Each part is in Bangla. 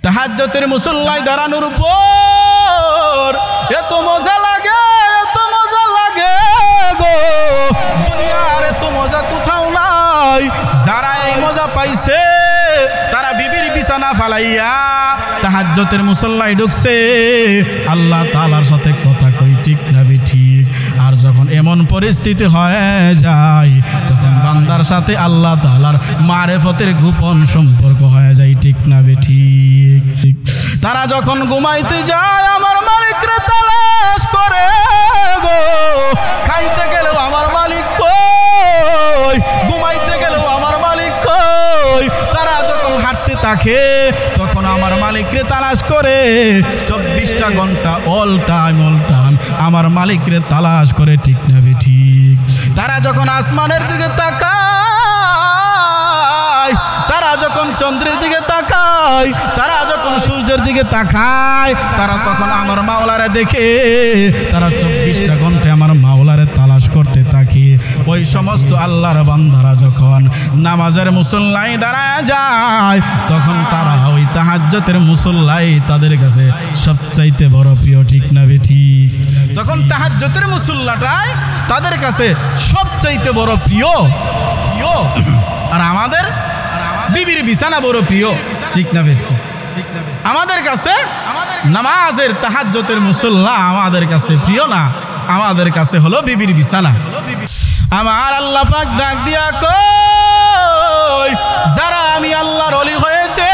তাহাজ্জুদের মুসল্লায় দাঁড়ানোর পর এত মজা লাগে গো, দুনিয়ার এত মজা কোথাও নাই। যারা এই মজা পাইছে তারা বিবির বিছানা ফালাইয়া তাহাজ্জুদের মুসল্লায় ঢুকছে, আল্লাহ তাআলার সাথে কথা কই, ঠিক না ঠিক? আর যখন এমন পরিস্থিতি হয়ে যায় তখন বান্দার সাথে আল্লাহ তাআলার মারেফতের গোপন সম্পর্ক হয়ে যায়, ঠিক না ঠিক? তারা যখন ঘুমাইতে যায় আমার মালিকরে তালাশ করে গো, খাইতে গেলেও আমার মালিক কই, ঘুমাইতে গেলেও আমার মালিক কই। তারা যখন হাঁটতে থাকে তখন আমার মালিকরে তালাশ করে, 24টা ঘন্টা অল টাইম আমার মালিকরে তালাশ করে, ঠিক না ঠিক? তারা যখন আসমানের দিকে তাকায়, তারা যখন চন্দ্রের দিকে তাকায়, তারা যখন সূর্যের দিকে তাকায়, তারা তখন আমার মাওলারে দেখে। তারা 24টা ঘন্টা আমার মাওলারে তালাশ করতে থাকে। ওই সমস্ত আল্লাহর বান্দারা যখন নামাজের মুসল্লায় দাঁড়ায় যায় তখন তারা ওই তাহাজ্জুদের মুসল্লাই তাদের কাছে সবচাইতে বড় প্রিয়, ঠিক না ঠিক? তখন তাহাজ্জুদের মুসল্লাটাই তাদের কাছে সবচাইতে বড় প্রিয়। আর আমাদের বিবির বিছানা বড় প্রিয়, ঠিক না ঠিক? আমাদের কাছে নামাজের তাহাজ্জুদের মুসল্লা আমাদের কাছে প্রিয় না, আমাদের কাছে হলো বিবির বিছানা। আমার আল্লাহ পাক ডাক দিয়া কই, যারা আমি আল্লাহর ওলি হয়েছে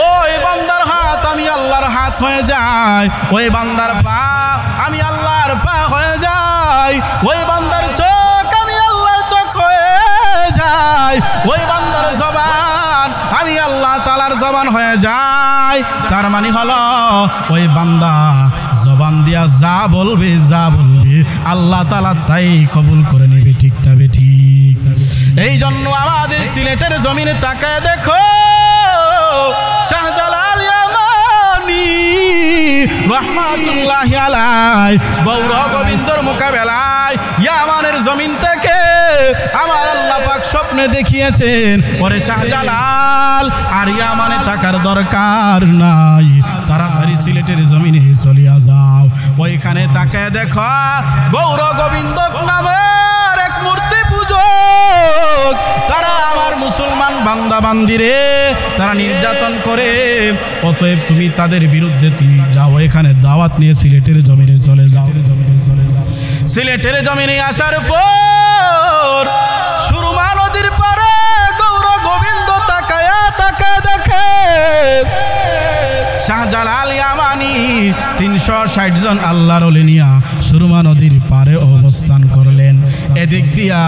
ওই বান্দার হাত আমি আল্লাহর হাত হয়ে যায়, ওই বান্দার পা আমি আল্লাহর পা হয়ে যায়, ওই বান্দার চোখ আমি আল্লাহর চোখ হয়ে যায়, ওই বান্দার জবান আমি আল্লাহ তাআলার জবান হয়ে যায়। তার মানে হলো ওই বান্দা জবান দিয়া যা বলবে আল্লাহ তাআলা তাই কবুল করে নেবে, ঠিক না ঠিক? এই জন্য আমাদের সিলেটের জমিনে তাকায় দেখো, শাহজালাল ইয়ামানি রহমাতুল্লাহি আলাইহি গৌর গোবিন্দর মোকাবেলায় ইয়ামানের জমিন থেকে আমার আল্লাহ পাক স্বপ্নে দেখিয়েছেন, ওরে শাহজালাল আর ইয়ামানে থাকার দরকার নাই, তাড়াতাড়ি সিলেটের জমিনে চলিয়া যাও। ওইখানে তাকায় দেখো গৌর গোবিন্দ নামের এক মূর্তি পূজক, তারা আমার মুসলমান বান্দা বান্দিরে তারা নির্যাতন করে। অতএব তুমি তাদের বিরুদ্ধে তুমি যাও, এখানে দাওয়াত নিয়ে সিলেটের জমিনে চলে যাও। সিলেটের জমিনে আসার পর সুরমা নদীর পারে গৌর গোবিন্দ তাকায়া দেখে শাহজালাল ইয়ামানি 360 জন আল্লাহর ওলি নিয়া সুরমা নদীর পারে অবস্থান করলেন। এদিক দিয়া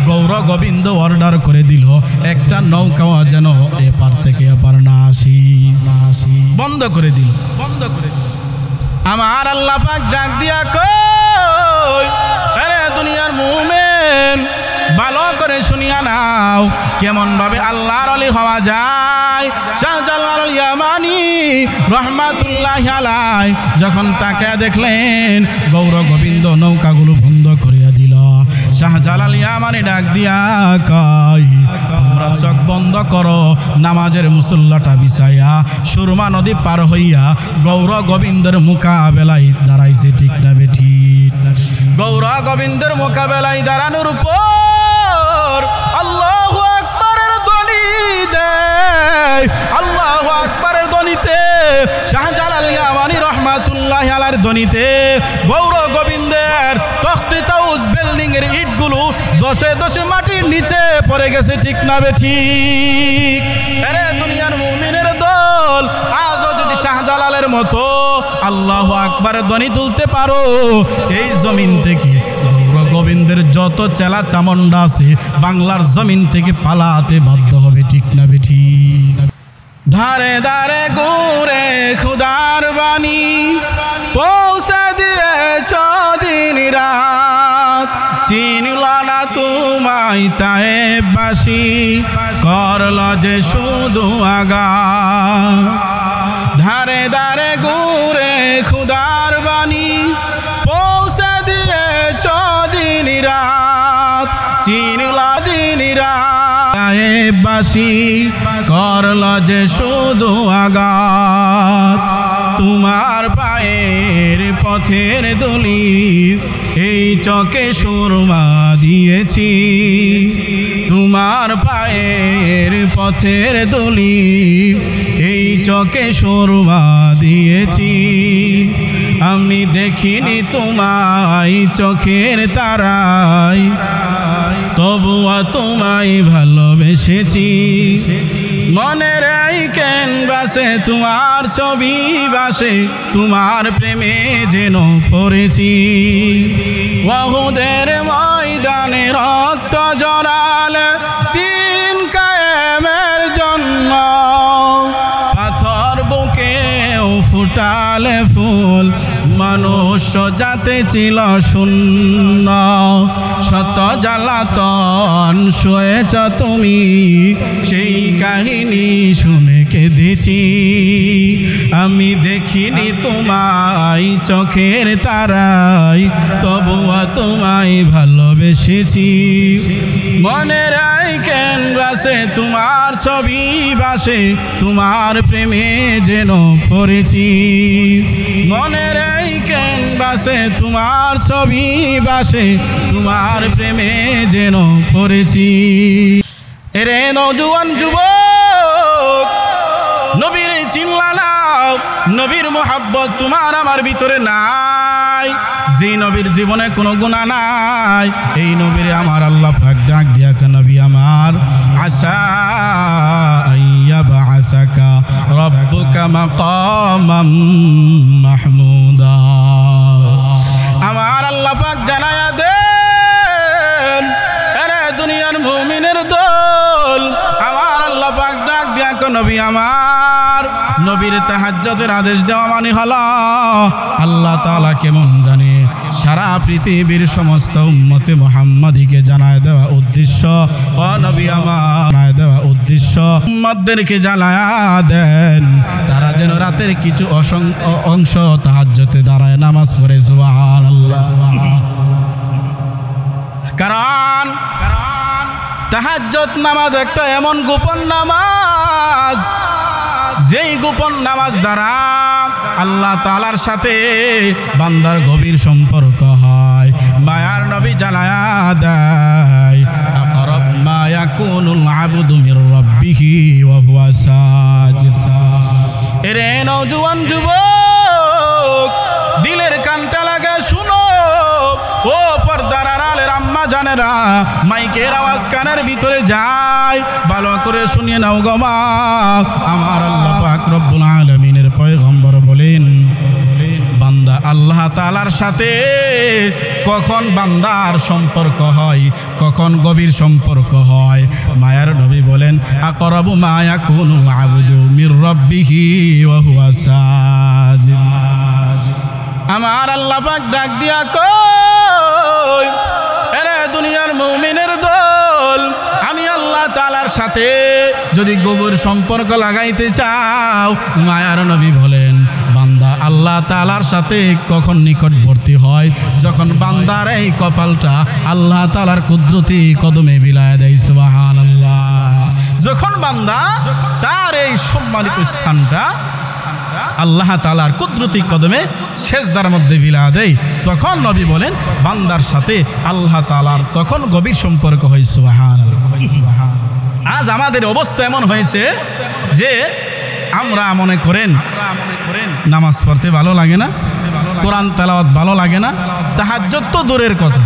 গৌর গোবিন্দ অর্ডার করে দিল একটা নৌকাও যেন এপার থেকে এপার না আসি, বন্ধ করে দিল। আমার আল্লাহ পাক ডাক দিয়া কই, আরে দুনিয়ার মুমিন ভালো করে শুনিয়া নাও কেমন ভাবে আল্লাহর ওলি হওয়া যায়। শাহজালাল ইয়ামানি রহমাতুল্লাহি আলাইহি যখন তাকে দেখলেন গৌর গোবিন্দ নৌকাগুলো বন্ধ করিয়া দিল, শাহজালাল ইয়ামানি ডাক দিয়া কই, তোমরা চোখ বন্ধ করো, নামাজের মুসল্লাটা বিছাইয়া সুরমা নদী পার হইয়া গৌর গোবিন্দের মোকাবেলায় দাঁড়াইছে, ঠিক না ঠিক? গৌর গোবিন্দের মোকাবেলায় দাঁড়ানোর পর আল্লাহু আকবারের ধ্বনি দেয়, আল্লাহু আকবারের ধ্বনিতে শাহজালাল ইয়ামানি রহমাতুল্লাহি আলাইহির ধ্বনিতে গৌর গোবিন্দের তখতে তাউস বিল্ডিং এর ইটগুলো দশে দশে মাটির নিচে পড়ে গেছে, ঠিক না ঠিক? আরে দুনিয়ার মুমিনের দল, আজও যদি শাহজালালের মতো আল্লাহু আকবারের ধ্বনি তুলতে পারো, এই জমিন থেকে গৌর গোবিন্দের যত চেলা চামুন্ডা আছে বাংলার জমিন থেকে পালাতে বাধ্য হবে, ঠিক না ঠিক? ধারে ধারে ঘুরে খুদার বাণী পৌঁছে দিয়েছ দিন রাত, চিনল না তোমায় তায়েববাসী, করল যে শুধু আঘাত। ধারে ধারে ঘুরে খুদার বাণী পৌঁছে দিয়েছ দিন রাত, চিনল দিন রাত, তায়েববাসী করল যে শুধু আঘাত তোমার পায়ের পথের ধুলি এই চকে সুরমা দিয়েছি তোমার পায়ের পথের ধুলি এই চকে সুরমা দিয়েছি আমি দেখিনি তোমায় চোখের তারায় তবুও তোমায় ভালোবেসেছি মনের এই ক্যানভাসে তোমার ছবি বাসে তোমার প্রেমে যেন পড়েছি ওহুদের ময়দানে রক্ত জড়ালে দিন কায়েমের জন্য পাথর বুকেও ফুটালে ফুল মানুষ জাতে ছিল শূন্য শত জ্বালাতন সয়েছ তুমি সেই কাহিনী শুনে কেঁদেছি আমি দেখিনি তোমায় চোখের তারায় তবুও তোমায় ভালোবেসেছি মনের এই ক্যানভাসে তোমার ছবি বাসে তোমার প্রেমে যেন পড়েছি মনের এই ক্যানভাসে তোমার ছবি বাসে তোমার প্রেমে যেন পড়েছি এরে নওজোয়ান যুবক নবীর চিনলা না নবীর মোহাব্বত তোমার আমার ভিতরে নাই যে নবীর জীবনে কোনো গুনাহ নাই এই নবীর আমার আল্লাহ পাক ডাক দিয়া নবী আমার আসা আইয়াবআসাকা রাব্বুকা মাকামাম মাহমুদা আমার আল্লাহ পাক জানায়া দেন আরে দুনিয়ার মুমিনের দল আমার আল্লাহ পাক ডাক দিয়া নবী আমার নবীর তাহাজ্জুদের আদেশ দেওয়া মানে হলো আল্লাহ তাআলা কেমন জানে সারা পৃথিবীর সমস্ত উম্মতে মুহাম্মাদীকে জানায় দেওয়া উদ্দেশ্য ও নবী আমার জানায় দেওয়া উদ্দেশ্য উম্মতদেরকে জানায়া দেন তারা যেন রাতের কিছু অংশ তাহাজ্জুদে দাঁড়ায় নামাজ পড়ে সুবহানাল্লাহ কারণ তাহাজ্জুদ নামাজ একটা এমন গোপন নামাজ যেই গোপন নামাজ দ্বারা আল্লাহ তাআলার সাথে বান্দার গভীর সম্পর্ক হয় মায়ার নবী জানায়া দেয় আকরাব মা ইয়াকুনুল আবদু মির রাব্বিহি ওয়া হুয়া সাজিদ এরে নওজোয়ান যুবক দিলের কানটা লাগা শুনো ও পর্দার আড়ালের আম্মা জানেরা মাইকের আওয়াজ কানের ভিতরে যায় ভালো করে শুনিয়ে নাও গো মা আমার আল্লাহ পাক রব্বুল আলামিনের পয়গম্বর বলেন বান্দা আল্লাহ তাআলার সাথে কখন বান্দার সম্পর্ক হয় কখন গভীর সম্পর্ক হয় মায়ার নবী বলেন আকরাবু মা ইয়াকুনুল আবদু মির রাব্বিহি ওয়া হুয়া সাজিদ আমার আল্লাহ পাক ডাক দিয়া কই আরে দুনিয়ার মুমিনের দল আমি আল্লাহ তাআলার সাথে যদি গভীর সম্পর্ক লাগাইতে চাও মায়ার নবী বলেন বান্দা আল্লাহ তাআলার সাথে কখন নিকটবর্তী হয় যখন বান্দার এই কপালটা আল্লাহ তাআলার কুদরতি কদমে বিলায় দেয় সুবহানাল্লাহ যখন বান্দা তার এই সম্মানিত স্থানটা আল্লাহ তাআলার কুদরতি কদমে সেজদার মধ্যে বিলা দেয় তখন নবী বলেন বান্দার সাথে আল্লাহ তাআলার তখন গভীর সম্পর্ক হয় সুবহানাল্লাহ আজ আমাদের অবস্থা এমন হয়েছে যে আমরা মনে করেন নামাজ পড়তে ভালো লাগে না কোরআন তেলাওয়াত ভালো লাগে না তাহাজ্জুদ তো দূরের কথা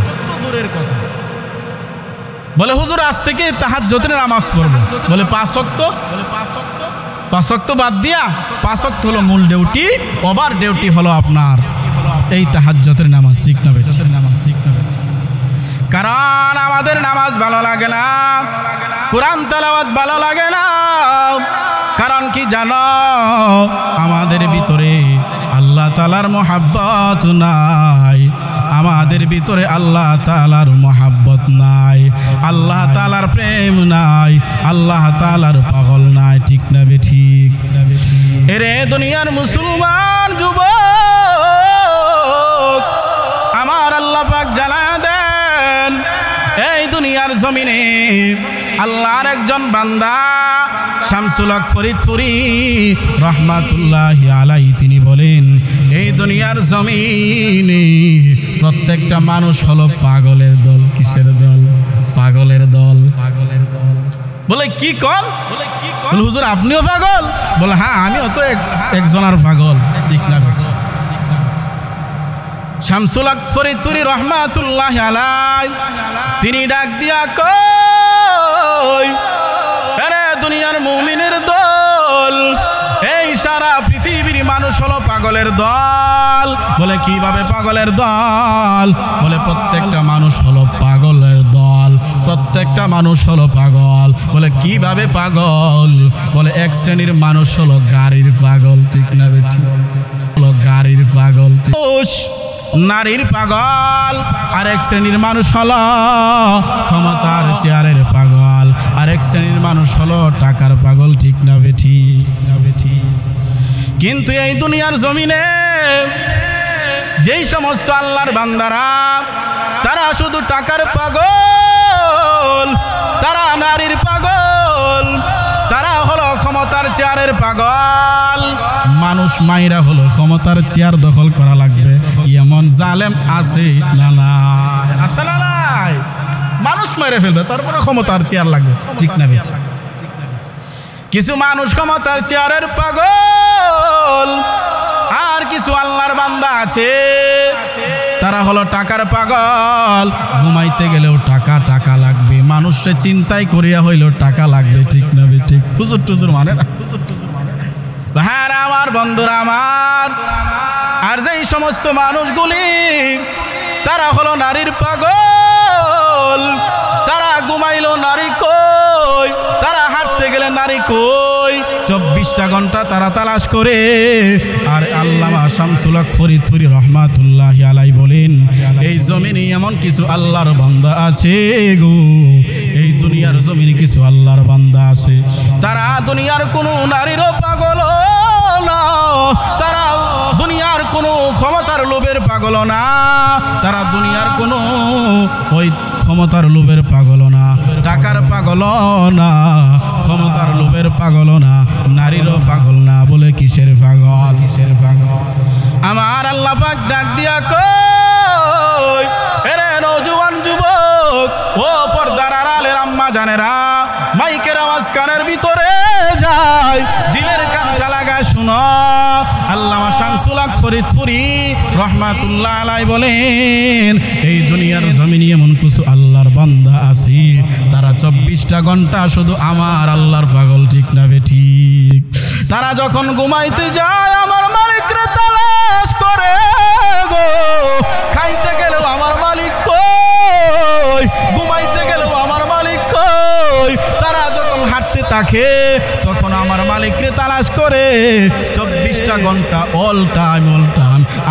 বলে হুজুর আজ থেকে তাহাজ্জুদের নামাজ পড়ব বলে 5 ওয়াক্ত 5 ওয়াক্ত বাদ দিয়া 5 ওয়াক্ত হলো মূল ডিউটি ওভার ডিউটি হলো আপনার এই তাহাজ্জুদের নামাজ ঠিক না বেঠিক কারণ আমাদের নামাজ ভালো লাগে না কোরআন তেলাওয়াত ভালো লাগে না কারণ কি জানো আমাদের ভিতরে আল্লাহ তাআলার মহব্বত নাই আমাদের ভিতরে আল্লাহ তাআলার মহব্বত নাই আল্লাহ তাআলার প্রেম নাই আল্লাহ তাআলার পাগল নাই ঠিক না বেঠিক এরে দুনিয়ার মুসলমান যুবক আমার আল্লাহ পাক জানায় দেন এই দুনিয়ার জমিনে আল্লাহর একজন বান্দা শামসুল হক ফরিদপুরি রহমাতুল্লাহি আলাইহি তিনি বলেন, এই দুনিয়ার জমিনে প্রত্যেকটা মানুষ হলো পাগলের দল। কিসের দল? পাগলের দল। পাগলের দল। বলে কি কল? বলে হুজুর আপনিও পাগল? বলে হ্যাঁ, আমিও তো একজনের পাগল। ঠিক না বেটি? শামসুল হক ফরিদপুরি রহমাতুল্লাহি আলাইহি তিনি ডাক দিয়া কই, আরে দুনিয়ার মুমিনের দল, এই সারা পৃথিবীর মানুষ হলো পাগলের দল। বলে কিভাবে পাগলের দল? বলে প্রত্যেকটা মানুষ হলো পাগলের দল, প্রত্যেকটা মানুষ হলো পাগল। বলে কিভাবে পাগল? বলে এক শ্রেণীর মানুষ হলো গাড়ির পাগল। ঠিক না বেটি? হলো গাড়ির পাগল, নারীর পাগল। আরেক শ্রেণীর মানুষ হলো ক্ষমতার চেয়ারের পাগল, আরেক শ্রেণীর মানুষ হলো টাকার পাগল। ঠিক না বেঠি? কিন্তু এই দুনিয়ার জমিনে যেই সমস্ত আল্লাহর বান্দারা তারা শুধু টাকার পাগল, তারা নারীর পাগল, তারা হলো ক্ষমতার চেয়ারের পাগল। মানুষ মাইরা হলো ক্ষমতার চেয়ার দখল করা লাগবে এমন জালেম আছে না? নাই, আছে না? নাই। মানুষ মেরে ফেলবে, তারপরে ক্ষমতার চেয়ার লাগবে। ঠিক না বেটি? কিছু মানুষ ক্ষমতার চেয়ারের পাগল, আর কিছু আল্লাহর বান্দা আছে তারা হলো টাকার পাগল। ঘুমাইতে গেলেও টাকা টাকা লাগবে, মানুষকে চিন্তাই করিয়া হইলেও টাকা লাগবে। ঠিক না বেটি? হুজুর টুজুর মানে না। হ্যাঁ আমার বন্ধুরা আমার, আর যেই সমস্ত মানুষগুলি তারা হলো নারীর পাগল, তারা ঘুমাইলো নারী কই, তারা হাঁটতে গেলে নারী কই, 24টা ঘন্টা তারা তালাশ করে। আর আল্লামা শামসুল হক ফরিদপুরি রহমাতুল্লাহি আলাইহি বলেন, এই জমিনে এমন কিছু আল্লাহর বান্দা আছে গো, এই দুনিয়ার জমিনে কিছু আল্লাহর বান্দা আছে, তারা দুনিয়ার কোনো নারীরও পাগল না, তারা দুনিয়ার কোনো ক্ষমতার লোভের পাগল না, তারা দুনিয়ার কোনো ওই ক্ষমতার লোভের পাগল না, টাকার পাগল না, ক্ষমতার লোভের পাগল না, নারীরও পাগল না। বলে কিসের পাগল? কিসের পাগল? আমার আল্লাহ পাক ডাক দিয়া কই, এরে নওজোয়ান যুবক, ও পর্দার আড়ালের আম্মা জানেরা, মাইকের আওয়াজ কানের ভিতরে যায়, দিলের কানটা লাগায় শুনো। আল্লামা শামসুল হক ফরিদপুরি রহমাতুল্লাহ আলাইহি বলেন, এই দুনিয়ার জমিনে এমন কিছু আল্লাহর বান্দা আছে, তারা 24টা ঘন্টা শুধু আমার আল্লাহর পাগল। ঠিক না বেঠিক? তারা যখন ঘুমাইতে যায় আমার মালিকরে তালাশ করে গো, খাইতে গেলেও আমার মালিক কই, ঘুমাইতে গেলেও আমার মালিক কই, তারা যখন হাঁটতে থাকে তখন আমার মালিকরে তালাশ করে, 24টা ঘন্টা অল টাইম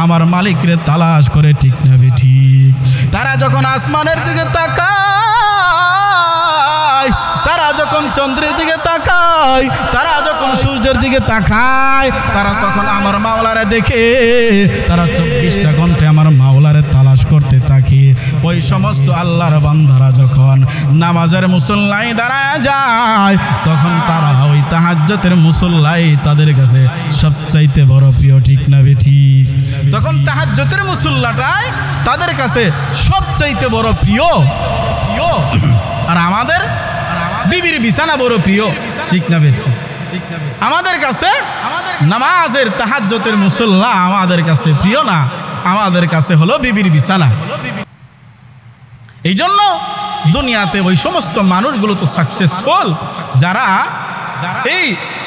আমার মালিকরে তালাশ করে। ঠিক না বেঠিক? তারা যখন আসমানের দিকে তাকায়, তারা যখন চন্দ্রের দিকে তাকায়, তারা যখন সূর্যের দিকে তাকায়, তারা তখন আমার মাওলারে দেখে, তারা 24টা ঘন্টা আমার মাওলারে তালাশ করতে থাকে। ওই সমস্ত আল্লাহর বান্দারা যখন নামাজের মুসল্লায় দাঁড়ায় যায়, তখন তারা ওই তাহাজ্জুদের মুসল্লাই তাদের কাছে সবচাইতে বড় প্রিয়। ঠিক না বেঠিক? তখন তাহাজ্জুদের মুসল্লাটাই তাদের কাছে সবচাইতে বড় প্রিয়। আর আমাদের বিবির বিছানা বড় প্রিয়। ঠিক না বেঠিক? আমাদের কাছে নামাজের তাহাজ্জুদের মুসল্লা আমাদের কাছে প্রিয় না, আমাদের কাছে হলো বিবির বিছানা। এই জন্য দুনিয়াতে ওই সমস্ত মানুষগুলো তো সাকসেসফুল যারা এই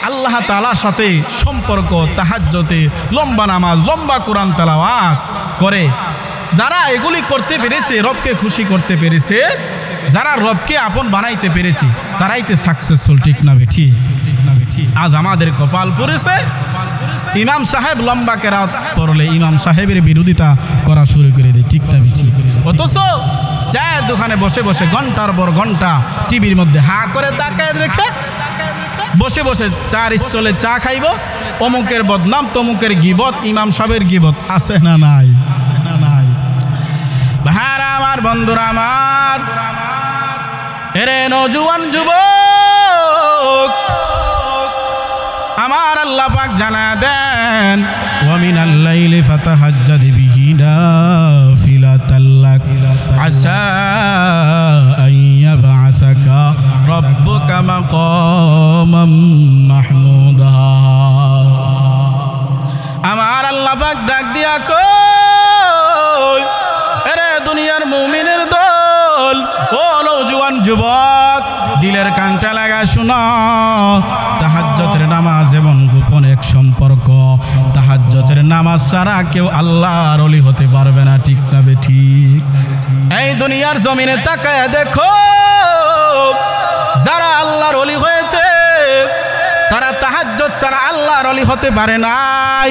আল্লাহ তাআলার সাথে সম্পর্ক, তাহাজ্জুদে লম্বা নামাজ, লম্বা কোরআন তেলাওয়াত করে, যারা এগুলি করতে পেরেছে, রবকে খুশি করতে পেরেছে, যারা রবকে আপন বানাইতে পেরেছে, তারাই তো সাকসেসফুল। ঠিক না বেঠি? আজ আমাদের কপাল পড়েছে ইমাম সাহেব লম্বা কেরাত পড়লে ইমাম সাহেবের বিরোধিতা করা শুরু করে দেয়। ঠিক না বেঠি? অথচ চায়ের দোকানে বসে বসে ঘন্টার পর ঘন্টা টিভির মধ্যে হা করে তাকায় রেখে বসে বসে চার স্টলে চা খাইব, অমুকের বদনাম, তমুকের গিবত, ইমাম সাহেবের গিবত আছে না নাই? ভাইরা আমার, বন্ধুরা আমার, এরে নওজোয়ান যুবক, আমার আল্লাহ পাক জানা দেন ওয়া মিনাল লাইলি ফাতাহাজ্জাদ বিহি নাফিলাতাল লাক আসা আন ইয়াবআসাকা রাব্বুকা মাকামান মাহমুদা। আমার আল্লাহ পাক ডাক দিয়া কই আরে দুনিয়ার মুমিনের দল ও নওজোয়ান যুবক দিলের কানটা লাগা শুনো। তাহাজ্জুদের নামাজ এমন গোপন এক সম্পর্ক, তাহাজ্জুদের নামাজ ছাড়া কেউ আল্লাহর ওলি হতে পারবে না, ঠিক না বেঠিক? এই দুনিয়ার জমিনে তাকায় দেখো যারা আল্লাহর ওলি হয়েছে তারা তাহাজ্জুদ ছাড়া আল্লাহর ওলি হতে পারে নাই।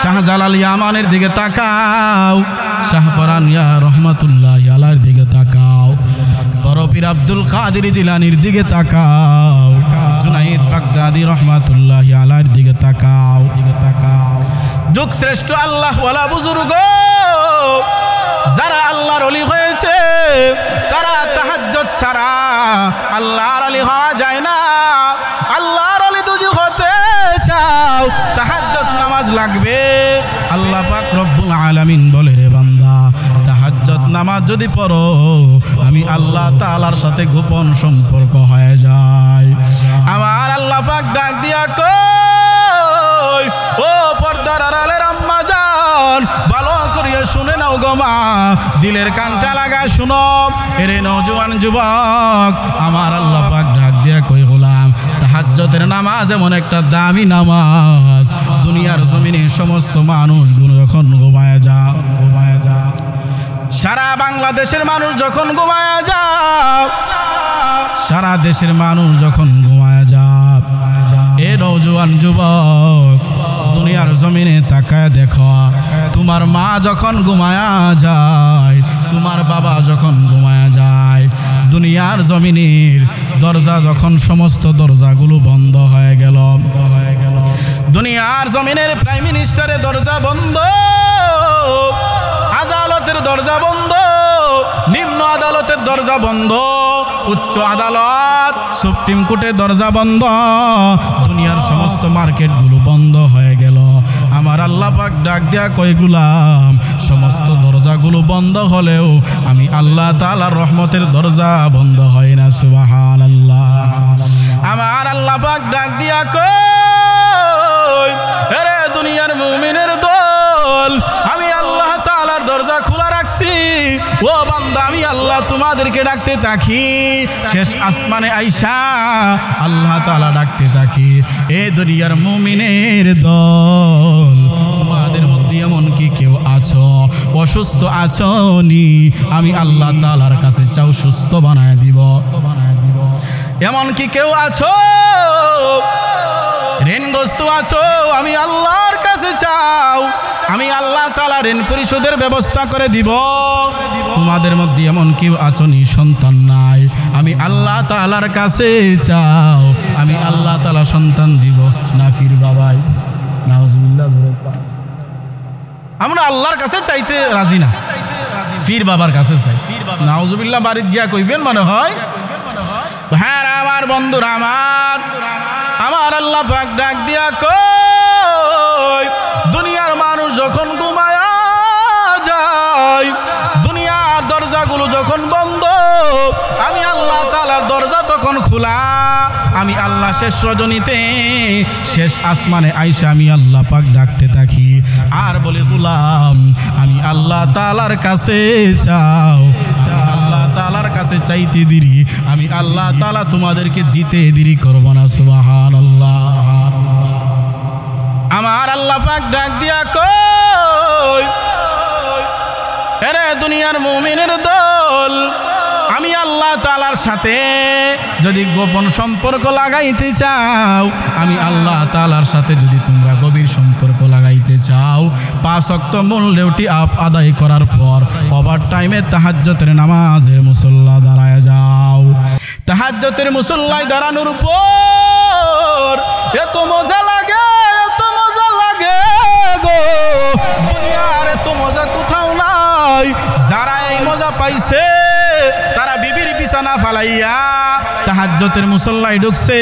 শাহজালাল ইয়ামানের দিকে তাকাও, শাহপরান ইয়া রহমাতুল্লাহ আলাইহির দিকে তাকাও, বড় পীর আব্দুল কাদের জিলানীর দিকে তাকাও, জুনাইদ বাগদাদি রহমাতুল্লাহ আলাইহির দিকে তাকাও। যুগ শ্রেষ্ঠ আল্লাহ ওয়ালা বুজুর্গ যারা আল্লাহর ওলি হয়েছে তারা তাহাজ্জুদ ছাড়া আল্লাহর ওলি হওয়া যায় না। আল্লাহর ওলি যদি হতে চাও তাহাজ্জুদ নামাজ লাগবে। আল্লাহ পাক রব্বুল আলামিন বলে রে বান্দা তাহাজ্জুদ নামাজ যদি পড়ো আমি আল্লাহ তাআলার সাথে গোপন সম্পর্ক হয়ে যায়। আমার আল্লাহ পাক ডাক দিয়া কই ও পর্দার আড়ালের আম্মা জান ভালো করিয়া শুনে নাও গো মা, দিলের কানটা লাগা শুনো। এরে নওজোয়ান যুবক আমার আল্লাহ পাক ডাক দিয়া কই গোলাম তাহাজ্জুদের নামাজ এমন একটা দামি নামাজ দুনিয়ার জমিনে সমস্ত মানুষগুলো যখন ঘুমায় যাও সারা বাংলাদেশের মানুষ যখন ঘুমায় যাও, সারা দেশের মানুষ যখন ঘুমায় যাও, এ নওজোয়ান যুবক দুনিয়ার জমিনে তাকায় দেখো তোমার মা যখন ঘুমায়া যায়, তোমার বাবা যখন ঘুমায়া যায়, দুনিয়ার জমিনের দরজা যখন সমস্ত দরজাগুলো বন্ধ হয়ে গেল, দুনিয়ার জমিনের প্রাইম মিনিস্টারের দরজা বন্ধ, আদালতের দরজা বন্ধ, নিম্ন আদালতের দরজা বন্ধ, উচ্চ আদালত সুপ্রিম কোর্টের দরজা বন্ধ, দুনিয়ার সমস্ত মার্কেটগুলো বন্ধ হয়ে গেল। আমার আল্লাহ পাক ডাক দিয়া কই গোলাম সমস্ত দরজাগুলো বন্ধ হলেও আমি আল্লাহ তাআলার রহমতের দরজা বন্ধ হয় না। সুবহানাল্লাহ। আমার আল্লাহ পাক ডাক দিয়া কই আরে দুনিয়ার মুমিনের দল আমি আল্লাহ তাআলার দরজা খোলা রাখছি। ও বান্দা আমি আল্লাহ তোমাদেরকে ডাকতে থাকি, শেষ আসমানে আইসা আল্লাহ তাআলা ডাকতে থাকি এ দুনিয়ার মুমিনের দল তোমাদের মধ্যে এমন কি কেউ আছো অসুস্থ আছো নি, আমি আল্লাহ তাআলার কাছে চাও সুস্থ বানায় দিব। এমন কি কেউ আছো ঋণগ্রস্ত আছো, আমি আল্লাহর কাছে চাও আমি আল্লাহ তাআলা ঋণ পরিশোধের ব্যবস্থা করে দিব। তোমাদের মধ্যে এমন কেউ আছো নি সন্তান নাই, আমি আল্লাহ তাআলার কাছে চাও আমি আল্লাহ তাআলা সন্তান দিব। নাফির বাবাই নাউজুবিল্লাহ, আমরা আল্লাহর কাছে চাইতে রাজি না, ফির বাবার কাছে চাই। নাউজুবিল্লাহ বাড়িতে গিয়া কইবেন মনে হয়। হ্যাঁ আমার বন্ধুরা আমার আল্লাহ পাক ডাক দিয়া কই দুনিয়ার মানুষ যখন ঘুমায়া যায়, দুনিয়ার দরজাগুলো যখন বন্ধ, আমি আল্লাহ তাআলার দরজা তখন খোলা। আমি আল্লাহ শেষ রজনীতে শেষ আসমানে আইসা আমি আল্লাহ পাক ডাকতে থাকি আর বলে গোলাম আমি আল্লাহ তাআলার কাছে চাও, আল্লাহ তাআলার কাছে চাইতে দেরি আমি আল্লাহ তাআলা তোমাদেরকে দিতে দেরি করব না। সুবহানাল্লাহ। আমার আল্লাহ পাক ডাক দিয়া কই আরে দুনিয়ার মুমিনের দল আমি আল্লাহ তাআলার সাথে যদি গোপন সম্পর্ক লাগাইতে চাও, আমি আল্লাহ তাআলার সাথে যদি তোমরা গভীর সম্পর্ক লাগাইতে চাও, 5 ওয়াক্ত মূল ডিউটি আদায় করার পর ওভার টাইমে তাহাজ্জুদের নামাজের মুসল্লা দাঁড়ায় যাও। তাহাজ্জুদের মুসল্লায় দাঁড়ানোর পর এত মজা লাগে, এত মজা লাগে গো, দুনিয়ার এত মজা কোথাও নাই। যারা এই মজা পাইছে তারা বিবির বিছানা ফালাইয়া তাহাজ্জুদের মুসল্লায় ঢুকছে,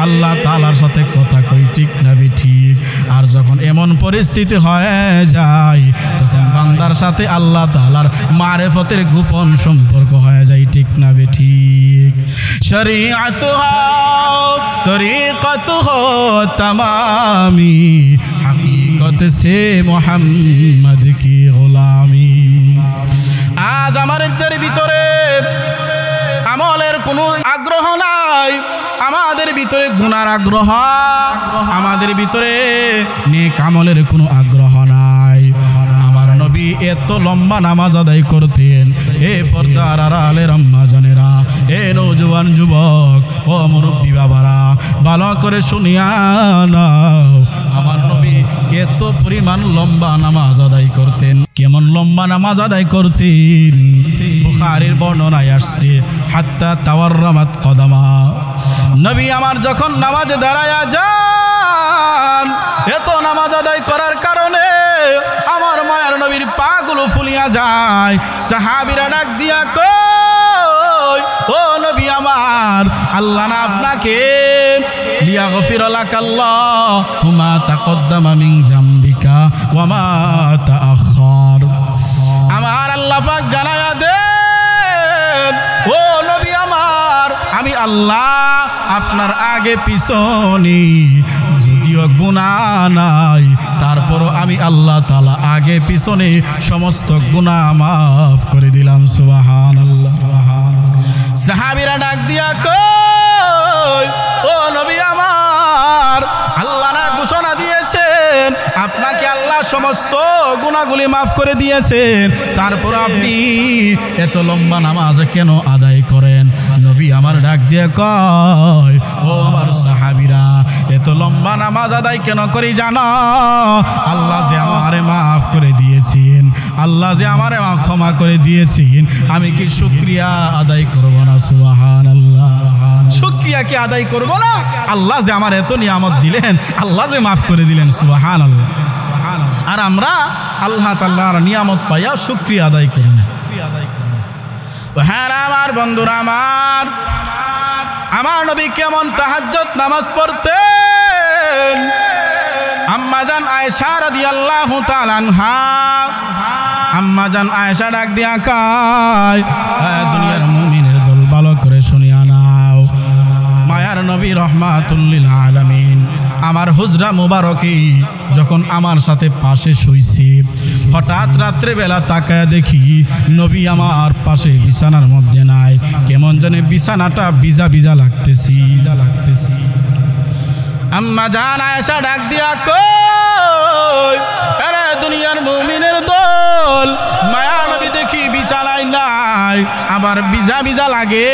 আল্লাহ তাআলার সাথে কথা কই, ঠিক না ঠিক? আর যখন এমন পরিস্থিতি হয়ে যায় তখন বান্দার সাথে আল্লাহ তাআলার মারিফতের গোপন সম্পর্ক হয়ে যায়, ঠিক না ঠিক? শরীআতুহা তরিকাতুহা তামামি, হাকিকত সে মুহাম্মদ কি গোলামি। আজ আমাদের ভিতরে আমলের কোনো আগ্রহ নাই, আমাদের ভিতরে গুনার আগ্রহ, আমাদের ভিতরে নেক আমলের কোনো আগ্রহ নাই। আমার নবী এত লম্বা নামাজ আদায় করতেন। এ পর্দার আড়ালের আম্মা জানেরা, এ নওজোয়ান যুবক, ও মুরব্বী বাবারা, ভালো করে শুনিয়া নাও, আমার নবী এত পরিমাণ লম্বা নামাজ আদায় করতেন। কেমন লম্বা নামাজ আদায় করতেন? বুখারীর বর্ণনায় আসছে, হাত্তা তাওয়াররামাত কদামা। নবী আমার যখন নামাজে দাঁড়ায়া যান, এত নামাজ আদায় করার কারণে আমার মায়ের নবীর পা গুলো ফুলিয়া যায়। সাহাবীরা ডাক দিয়া কই, ও নবী আমার, আল্লাহ না আপনাকে লিয়াগফির লাকাল্লাহু মা তাকদ্দামা মিন যামবিকা ওয়া মা তাআখার। আমার আল্লাহ পাক জানায়া দেন, ও নবী আমার, আমি আল্লাহ আপনার আগে পিছনে যদিও গুনাহ নাই, তারপরও আমি আল্লাহ তাআলা আগে পিছনে সমস্ত গুনাহ মাফ করে দিলাম। সুবহানাল্লাহ। সাহাবীরা ডাক দিয়া কই, ও নবী আমার, আল্লাহ না ঘোষণা দিয়েছেন আপনাকে আল্লাহ সমস্ত গুনাহগুলি মাফ করে দিয়েছেন, তারপর আপনি এত লম্বা নামাজ কেন আদায় করেন? নবী আমার ডাক দিয়ে কয়, ও আমার সাহাবীরা, এত লম্বা নামাজ আদায় কেন করি জানো? আল্লাহ যে আমারে মাফ করে দিয়েছেন, আল্লাহ যে আমারে ক্ষমা করে দিয়েছেন, আমি কি শুকরিয়া আদায় করব না? সুবহানাল্লাহ। শুকরিয়া কি আদায় করব না? আল্লাহ যে আমার এত নিয়ামত দিলেন, আল্লাহ যে মাফ করে দিলেন। সুবহানাল্লাহ। আর আমরা আল্লাহ তাআলার নিয়ামত পাইয়া শুকরিয়া আদায় করি না। হ্যাঁ আমার বন্ধুরা, আমার নবী কেমন তাহাজ্জুদ নামাজ পড়তেন। আম্মা জান আয়েশা রাদিয়াল্লাহু তাআলা আনহা, আম্মা জান আয়েশা ডাক দিয়া কয়, দুনিয়ার মুমিনের দল, ভালো করে শুনিয়া নাও, মায়ার নবী রহমাতুল লিল আলামিন আমার হুজরা মুবারকে যখন আমার সাথে পাশে শুইছি, হঠাৎ রাত্রে বেলা তাকায় দেখি নবী আমার পাশে বিছানার মধ্যে নাই। কেমন জানে বিছানাটা ভিজা ভিজা লাগতেছি। আম্মা জান আয়েশা ডাক দিয়া কই, আরে দুনিয়ার মুমিনের দল, মায়া নবী দেখি বিছানায় নাই, আবার ভিজা ভিজা লাগে।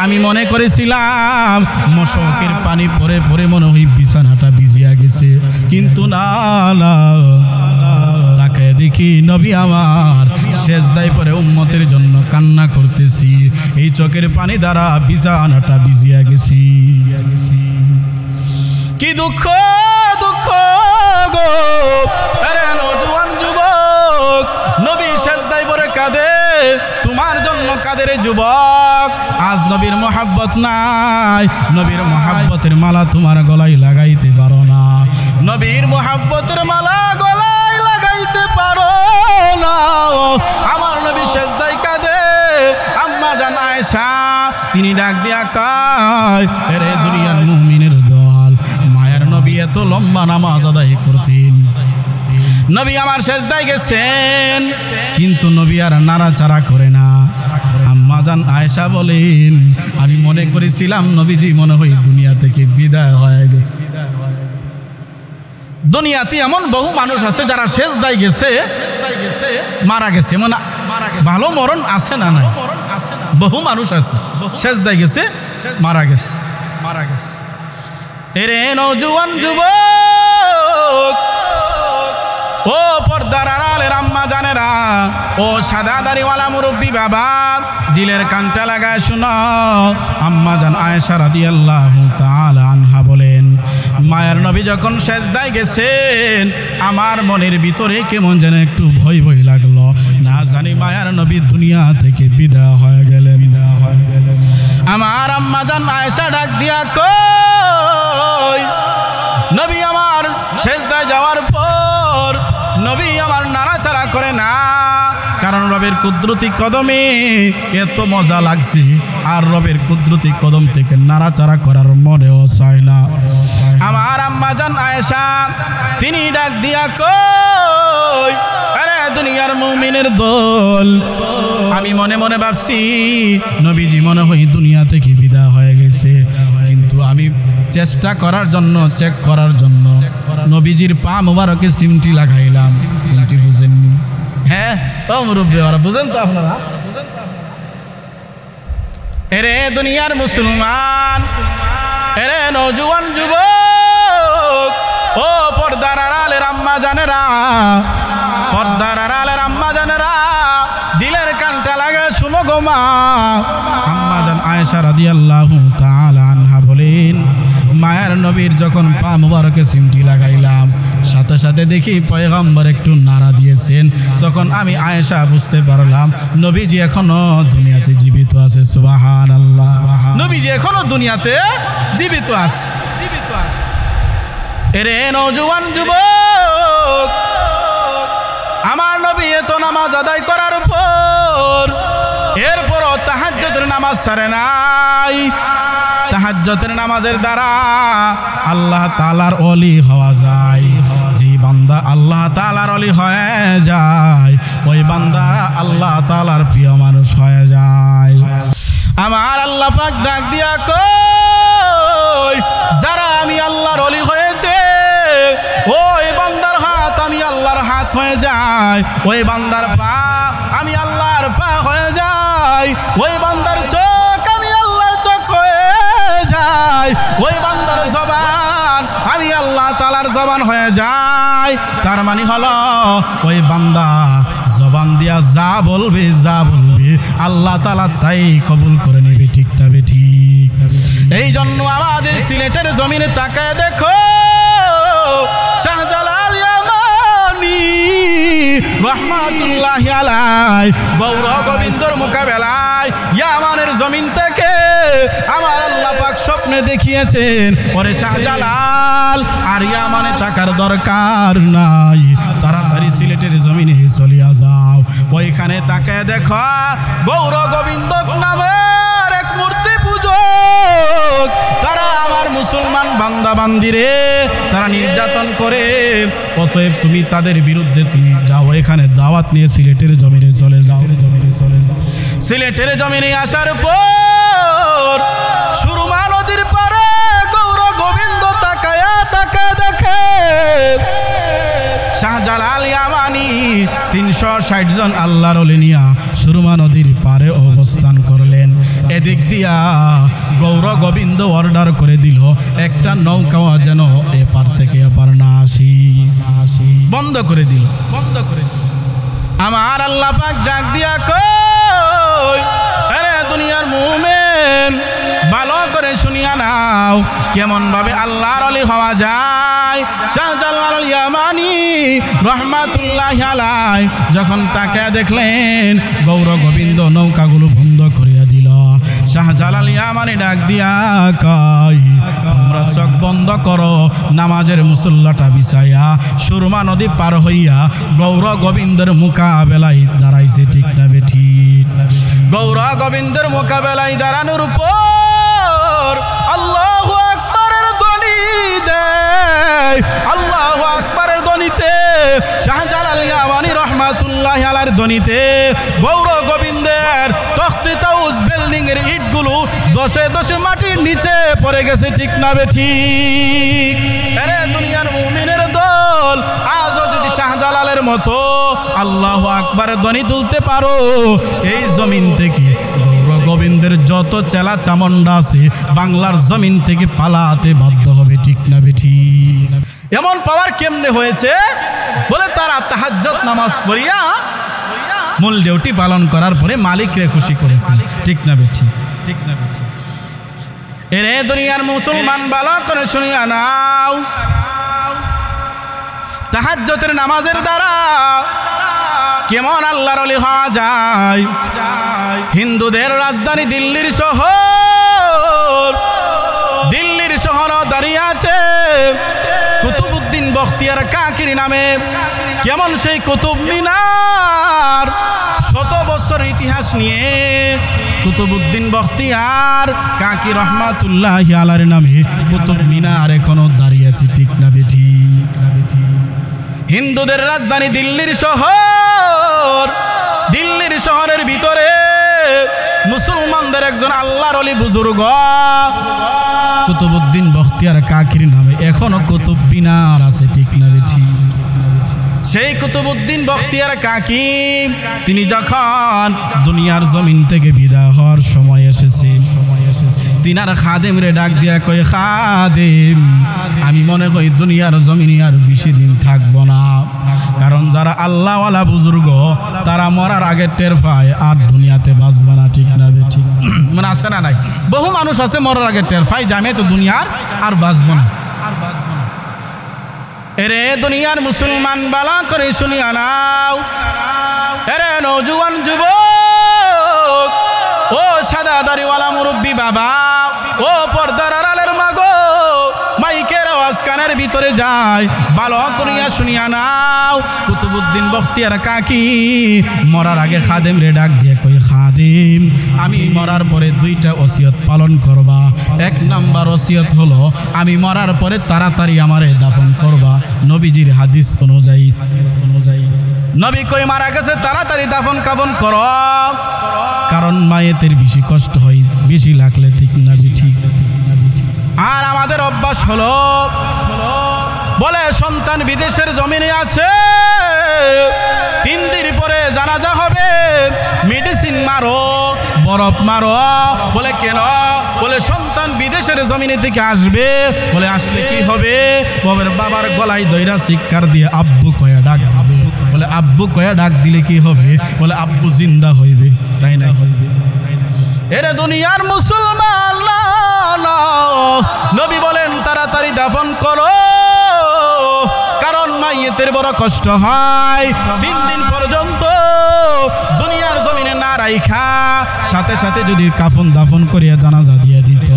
আমি মনে করেছিলাম মশকের পানি পরে পরে মনে হয় বিছানাটা ভিজিয়া গেছে, কিন্তু না না, তাকে দেখি নবী আমার সেজদায় পরে উম্মতের জন্য কান্না করতেছি, এই চোখের পানি দ্বারা বিছানাটা ভিজিয়া গেছি। কি দুঃখ দুঃখ গো, আরে নওজোয়ান যুবক, নবী সেজদায় পরে কাঁদে, তোমার জন্য কাঁদে রে যুবক। আজ নবীর মোহাব্বত নাই, নবীর মোহাব্বতের মালা তোমার গলায় লাগাইতে পারো না, নবীর মোহাব্বতের মালা গলায় লাগাইতে পারো না। আমার নবী সেজদায় কাঁদে। আম্মা জান আয়েশা তিনি ডাক দিয়া কয়, আরে দুনিয়ার মুমিনের দল, মায়ের নবী এত লম্বা নামাজ আদায় করতেন। নবী আমার সেজদায় গেছেন, কিন্তু নবী আর নাড়াচাড়া করে না। আম্মা জান আয়েশা বলেন, আমি মনে করেছিলাম নবীজি মনে হয় দুনিয়া থেকে বিদায় হয়ে গেছে। দুনিয়াতে এমন বহু মানুষ আছে যারা সেজদায় গেছে, মারা গেছে, মানে ভালো মরণ আছে না? নাই, বহু মানুষ আছে সেজদায় গেছে, মারা গেছে। এরে নওজোয়ান যুবক, ও পর্দার আড়ালের আম্মা জানেরা, ও সাদা দাড়িওয়ালা মুরব্বী বাবা, দিলের কানটা লাগায় শোনো। আম্মা জান আয়েশা রাদিয়াল্লাহু তাআলা আনহা বলেন, মায়ের নবী যখন সেজদায় গেছেন, আমার মনের ভিতরে কেমন যেন একটু ভয় ভয় লাগলো, না জানি মায়ের নবী দুনিয়া থেকে বিদায় হয়ে গেলেন। আমার আম্মা জান আয়েশা ডাক দিয়া কই, নবী আমার সেজদায় যাওয়ার পর নবী আমার নাড়াচাড়া করে না, কারণ রবের কুদরতি কদমে এত মজা লাগছে, আর রবের কুদরতি কদম থেকে নাড়াচাড়া করার মনেও চায় না। আমার আম্মা জান আয়েশা তিনি ডাক দিয়া কই, আরে দুনিয়ার মুমিনের দল, আমি মনে মনে ভাবছি নবীজি মনে হয় দুনিয়া থেকে বিদায় হয়ে গেছে, কিন্তু আমি চেষ্টা করার জন্য, চেক করার জন্য নবীজির পা মোবারকে সিমটি লাগাইলাম। সিমটি বুঝেননি? হ্যাঁ ও মুরব্বী, ওরা বুঝেন তো আপনারা? এরে দুনিয়ার মুসলমান, এরে নওজোয়ান যুবক, ও পর্দার আড়ালের আম্মা জানেরা, পর্দার আড়ালের আম্মা জানেরা, দিলের কানটা লাগে শুনো গো মা। আম্মা জান আয়েশা রাদিয়াল্লাহু তাআলা আনহা বলেন, মায়ের নবীর যখন পা মুবারকে সিমটি লাগাইলাম, সাথে সাথে দেখি পয়গম্বর একটু নাড়া দিয়েছেন, তখন আমি আয়েশা বুঝতে পারলাম নবীজি এখনো দুনিয়াতে জীবিত আছে। সুবহানাল্লাহ, নবীজি এখনো দুনিয়াতে জীবিত আছে, জীবিত আছে। এরে নওজোয়ান যুবক, আমার নবী এত নামাজ আদায় করার পর এরপরও তাহাজ্জুদের নামাজ ছাড়ে নাই। তাহাজ্জুদের নামাজের দ্বারা আল্লাহ তাআলার ওলি হওয়া যায়। যে বান্দা আল্লাহ তাআলার ওলি হয়ে যায়, ওই বান্দা আল্লাহ তাআলার প্রিয় মানুষ হয়ে যায়। আমার আল্লাহ পাক ডাক দিয়া কই, যারা আমি আল্লাহর ওলি হয়েছে, ওই বান্দার হাত আমি আল্লাহর হাত হয়ে যায়, ওই বান্দার পা আমি আল্লাহর পা হয়ে যায়, ওই বান্দার চোখ আমি আল্লাহর চোখ হয়ে যায়, ওই বান্দার জবান আমি আল্লাহ তাআলার জবান হয়ে যায়। তার মানে হলো ওই বান্দা জবান দিয়া যা বলবে, যা বলবে আল্লাহ তাআলা তাই কবুল করে নেবে। ঠিক না ঠিক? এই জন্য আমাদের সিলেটের জমিনে তাকায় দেখো, শাহজালাল ইয়ামানি রহমাতুল্লাহি আলাইহি গৌর গোবিন্দর মোকাবেলায় ইয়ামানের জমিন থেকে আমার আল্লাহ পাক স্বপ্নে দেখিয়েছেন, ওরে শাহজালাল আর ইয়ামানে থাকার দরকার নাই, তাড়াতাড়ি সিলেটের জমিনে চলিয়া যাও। ওইখানে তাকায় দেখো, গৌর গোবিন্দ নামের এক মূর্তি পূজক, তারা আমার মুসলমান বান্দা বান্দিরে তারা নির্যাতন করে। অতএব তুমি তাদের বিরুদ্ধে তুমি যাও, এখানে দাওয়াত নিয়ে সিলেটের জমিনে চলে যাও। সিলেটের জমিনে আসার পর সুরমা নদীর পারে গৌর গোবিন্দ তাকায়া তাকা দেখে শাহজালাল ইয়ামানি 360 জন আল্লাহর ওলি নিয়া সুরমা নদীর পারে অবস্থান করলেন। এদিক দিয়া গৌর গোবিন্দ অর্ডার করে দিল, একটা নৌকাও যেন এপার থেকে এপার না আসি, বন্ধ করে দিল, বন্ধ করে দিল। আমার আল্লাহ পাক ডাক দিয়া কই, আরে দুনিয়ার মুমিন ভালো করে শুনিয়া নাও, কেমন ভাবে আল্লাহর ওলি হওয়া যায়। শাহজালাল ইয়ামানি রহমাতুল্লাহি আলাইহি যখন তাকে দেখলেন, গৌর গোবিন্দ নৌকাগুলো বন্ধ করিয়া দিল। শাহজালাল ইয়ামানি ডাক দিয়া কই, তোমরা চোখ বন্ধ করো, নামাজের মুসল্লাটা বিছাইয়া সুরমা নদী পার হইয়া গৌর গোবিন্দের মোকাবেলায় দাঁড়াইছে। ঠিক না বেঠিক? গৌর গোবিন্দের মোকাবেলায় দাঁড়ানোর পর আল্লাহু আকবারের ধ্বনি দেয়। আল্লাহু আকবারের ধ্বনিতে, শাহজালাল ইয়ামানি রহমাতুল্লাহি আলাইহির ধ্বনিতে গৌর গোবিন্দের তখতে তাউস বিল্ডিং এর ইটগুলো দশে দশে মাটির নিচে পড়ে গেছে। ঠিক না বেঠিক? আরে দুনিয়ার মুমিনের দল, আজও যদি শাহজালালের মতো আল্লাহু আকবারের ধ্বনি তুলতে পারো, এই জমিন থেকে গৌর গোবিন্দের যত চেলা চামুন্ডা আছে বাংলার জমিন থেকে পালাতে বাধ্য হবে। ঠিক না বেঠিক? এমন পাওয়ার কেমনে হয়েছে? বলে তারা তাহাজ্জুদ নামাজ পড়িয়া মূল ডিউটি পালন করার পরে মালিককে খুশি করেছে। ঠিক না বেঠিক? ঠিক না বেঠিক? এরে দুনিয়ার মুসলমান ভালো করে শুনিয়া নাও, তাহাজ্জুদের নামাজের দ্বারা কেমন আল্লাহর ওলি হওয়া যায়। হিন্দুদের রাজধানী দিল্লির শহর এখনো দাঁড়িয়ে আছে কুতুবউদ্দিন বখতিয়ার কাকির নামে। কেমন সেই কুতুব মিনার, শত বছর ইতিহাস নিয়ে কুতুবউদ্দিন বখতিয়ার কাকি রহমাতুল্লাহি আলাইহির নামে কুতুব মিনার এখনো দাঁড়িয়ে আছে, ঠিক না বেঠিক? হিন্দুদের রাজধানী দিল্লির শহর, দিল্লির শহরের ভিতরে মুসলমানদের একজন আল্লাহর ওলি বুজুর্গ কুতুবউদ্দিন বখতিয়ার কাকির নামে এখনো কুতুব মিনার আছে, ঠিক না বেঠিক? সেই কুতুবউদ্দিন বখতিয়ার কাকি তিনি যখন দুনিয়ার জমিন থেকে বিদায় হওয়ার সময় এসেছে, তিনার খাদেম রে ডাক দিয়া কই, খাদেম আমি মনে করি দুনিয়ার জমিনে আর বেশি দিন থাকবো না, কারণ যারা আল্লাহওয়ালা বুজুর্গ তারা মরার আগে টের পায় আর দুনিয়াতে বাঁচবে না, ঠিক না বেঠিক? মানে আছে না নাই? বহু মানুষ আছে মরার আগে টের পায় যে আমি তো দুনিয়ার আর বাঁচবো না। এরে দুনিয়ার মুসলমান বালা করে শুনিয়া নাও, এরে নওজোয়ান যুবক, ও সাদা দাড়িওয়ালা মুরব্বী বাবা, ও পর্দার আড়ালের মাগো, মাইকের আওয়াজ কানের ভিতরে যায়, ভালো করিয়া শুনিয়া নাও। কুতুবউদ্দিন বখতিয়ার কাকি মরার আগে খাদেম রে ডাক দিয়ে কই, খাদেম আমি মরার পরে দুইটা ওসিয়ত পালন করবা। এক নাম্বার ওসিয়ত হলো আমি মরার পরে তাড়াতাড়ি আমারে দাফন করবা, নবীজির হাদিস অনুযায়ী। নবী কই মারা গেছে তাড়াতাড়ি দাফন কাফন কর, কারণ মায়েতের বেশি কষ্ট হয় বেশি লাগলে, ঠিক না ঠিক? আর আমাদের অভ্যাস হলো বলে সন্তান বিদেশের জমিনে আছে, 3 দিন পরে জানাজা হবে, মেডিসিন মারো, বরফ মারো। বলে কেন? বলে সন্তান বিদেশের জমিনে থেকে আসবে, বলে আসলে কি হবে? বাবার গলায় দইরা শিক্ষার দিয়ে আব্বু কয়া ডাক দিবে, বলে আব্বু কয়া ডাক দিলে কি হবে? বলে আব্বু জিন্দা হইবে, তাই না? এরে দুনিয়ার মুসলমান, নবী বলেন তাড়াতাড়ি দাফন করো, কারণ মাইয়েতের বড় কষ্ট হয়। 3 দিন পর্যন্ত দুনিয়ার জমিনে না রাইখা সাথে সাথে যদি কাফন দাফন করিয়া জানাজা দিয়ে দিত,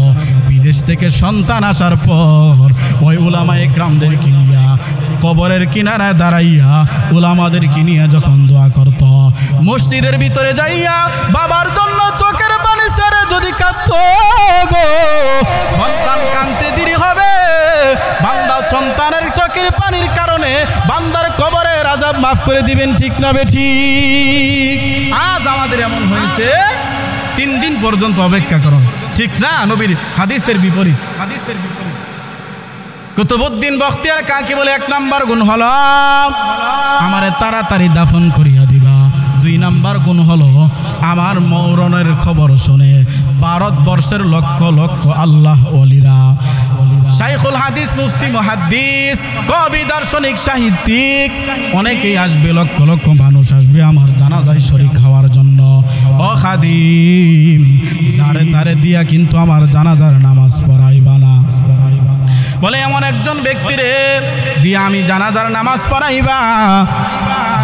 বিদেশ থেকে সন্তান আসার পর ওই উলামায়ে কেরামদেরকে নিয়া কবরের কিনারায় দাঁড়াইয়া উলামাদেরকে নিয়ে যখন দোয়া করত, মসজিদের ভিতরে যাইয়া বাবার জন্য চোখের পানি ছেড়ে যদি কাঁদত গো, সন্তান কাঁদতে দেরি হবে, বান্দা সন্তানের চোখের পানির কারণে বান্দার কবরের আযাব মাফ করে দিবেন, ঠিক না বেঠিক? আজ আমাদের এমন হয়েছে 3 দিন পর্যন্ত অপেক্ষা করুন, ঠিক না? নবীর হাদিসের বিপরীত। কুতুবউদ্দিন বখতিয়ার কাকি বলে 1 নাম্বার গুণ হলো আমারে তাড়াতাড়ি দাফন করিয়া দিবা। 2 নাম্বার গুণ হলো আমার মরণের খবর শুনে ভারতবর্ষের লক্ষ লক্ষ আল্লাহ ওলিরা, শাইখুল হাদিস, মুফতি, মুহাদ্দিস, কবি, দার্শনিক, সাহিত্যিক অনেকেই আসবে, লক্ষ লক্ষ মানুষ আসবে আমার জানাজায় শরীক হওয়ার জন্য। ও খাদিম যারে তারে দিয়া কিন্তু আমার জানাজার নামাজ পড়াইবা না। বলে এমন একজন ব্যক্তিরে দিয়ে আমি জানাজার নামাজ পড়াইবা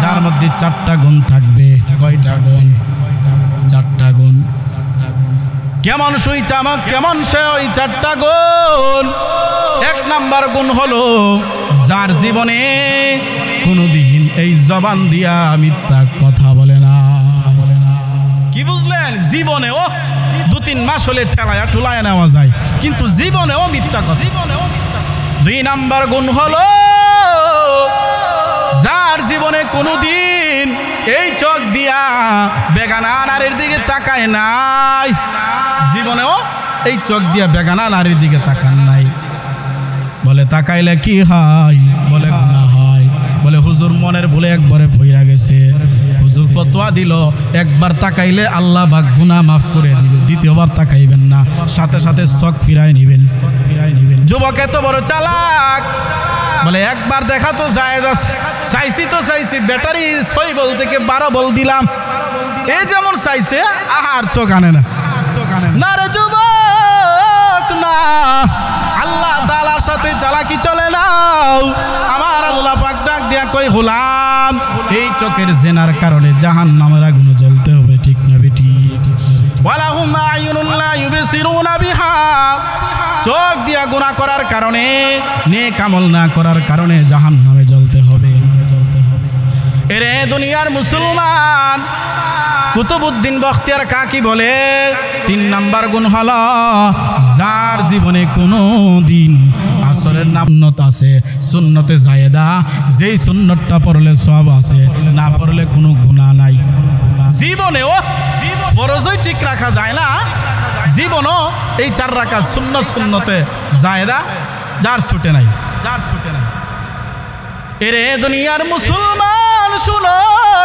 যার মধ্যে 4টা গুণ থাকবে। কয়টা গুণ? 4টা গুণ। কেমন সুই চামক, কেমন সে ওই 4টা গুণ। 1 নাম্বার গুণ হলো যার জীবনে কোনোদিন এই জবান দিয়া মিথ্যা কথা বলে না। কি বুঝলেন? জীবনেও 2-3 মাস হলে ঠেলায়া ঠুলায় নেওয়া যায়, কিন্তু জীবনেও মিথ্যা কথা। 2 নাম্বার গুণ হলো যার জীবনে কোনোদিন এই চোখ দিয়া বেগানা নারীর দিকে তাকায় নাই, জীবনেও এই চোখ দিয়া বেগানা নারীর দিকে তাকান নাই। বলে তাকাইলে কি হয়? বলে গুনাহ হয়। বলে হুজুর মনের ভুলে একবারে ভইরা গেছে, হুজুর ফতোয়া দিল একবার তাকাইলে আল্লাহ পাক গুনাহ মাফ করে দিবে, দ্বিতীয়বার তাকাইবেন না, সাথে সাথে চোখ ফিরাই নিবেন। যুবক এত বড় চালাক, বলে একবার দেখা তো যায়, চাইছি তো চাইছি, ব্যাটারি 6 বল থেকে 12 বল দিলাম, এই যেমন চাইছে আর চোখ আনে না। না রে যুবক না, আল্লাহ তাআলার সাথে চালাকি চলে নাও। আমার আল্লাহ পাক ডাক দিয়া কই গোলাম, এই চোখের জেনার কারণে জাহান্নামের আগুনে জ্বলতে হবে, ঠিক না বেঠিক? ওয়ালাহুম আয়ুনুন লা ইউবসিরুনা বিহা, চোখ দিয়া গুনাহ করার কারণে, নেক আমল না করার কারণে জাহান্নামে জ্বলতে হবে। এরে দুনিয়ার মুসলমান, কুতুবউদ্দিন বখতিয়ার কাকি বলে 3 নাম্বার গুণ হলো যার জীবনে কোনো দিন আসরের সুন্নত আছে, সুন্নতে জায়েদা, যেই সুন্নতটা পড়লে সওয়াব আছে, না পড়লে কোনো গুনাহ নাই। জীবনেও ফরজই ঠিক রাখা যায় না, জীবনও এই 4 রাকাত সুন্নতে জায়েদা যার ছুটে নাই, যার ছুটে নাই। এরে দুনিয়ার মুসলমান শুনো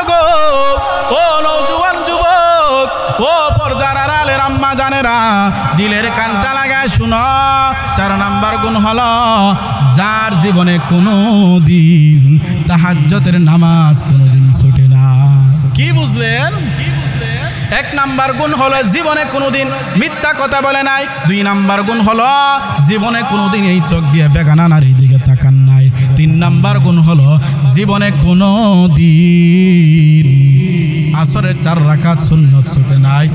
গো, ও নওজোয়ান যুবক, ও পর্দার আড়ালের আম্মা জানেরা, দিলের কানটা লাগায় শুনো। 4 নাম্বার গুণ হলো যার জীবনে কোনো দিন তাহাজ্জুদের নামাজ কোনোদিন ছুটে না। কি বুঝলেন? 1 নাম্বার গুণ হলো জীবনে কোনোদিন মিথ্যা কথা বলে নাই। 2 নাম্বার গুণ হলো জীবনে কোনোদিন এই চোখ দিয়ে বেগানা নারীর দিকে তাকান নাই। 3 নাম্বার গুণ হলো জীবনে কোনোদিন আসরের 4 রাকাত সুন্নত ছুটে নাই।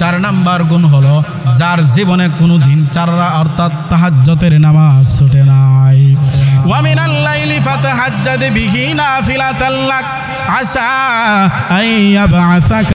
4 নাম্বার গুণ হলো যার জীবনে কোনোদিন 4 অর্থাৎ তাহাজ্জুদের নামাজ ছুটে নাই। ওয়া মিনাল লাইলি ফাতাহাজ্জাদ বিহি নাফিলাতাল লাক আসা আইয়াবআসাকা